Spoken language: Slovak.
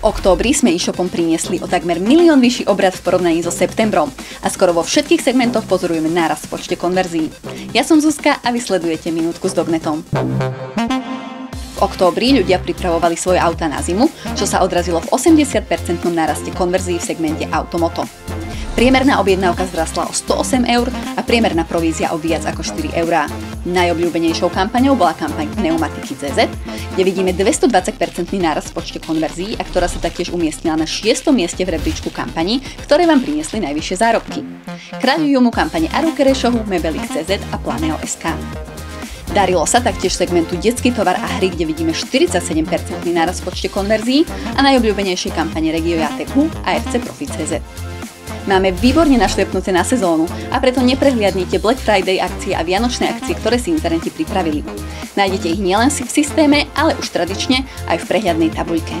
V októbri sme e-shopom priniesli o takmer 1 000 000 vyšší obrat v porovnaní so septembrom a skoro vo všetkých segmentoch pozorujeme nárast v počte konverzií. Ja som Zuzka a vy sledujete Minútku s Dognetom. V októbri ľudia pripravovali svoje autá na zimu, čo sa odrazilo v 80% náraste konverzií v segmente Automoto. Priemerná objednávka vzrastla o 108 eur a priemerná provízia o viac ako 4 eurá. Najobľúbenejšou kampaňou bola kampaň Pneumatiky.cz, kde vidíme 220% nárast v počte konverzií a ktorá sa taktiež umiestnila na 6. mieste v rebríčku kampaní, ktoré vám priniesli najvyššie zárobky. Kráľujú mu kampane Aruke Rešohu, Mebelik.cz a Planeo.sk. Darilo sa taktiež segmentu Detský tovar a hry, kde vidíme 47% nárast v počte konverzií a najobľúbenejšie kampane Regio Jateku a FC Profit.cz. Máme výborne našliepnuté na sezónu a preto neprehliadnite Black Friday akcie a vianočné akcie, ktoré si interneti pripravili. Nájdete ich nielen v systéme, ale už tradične aj v prehľadnej tabuľke.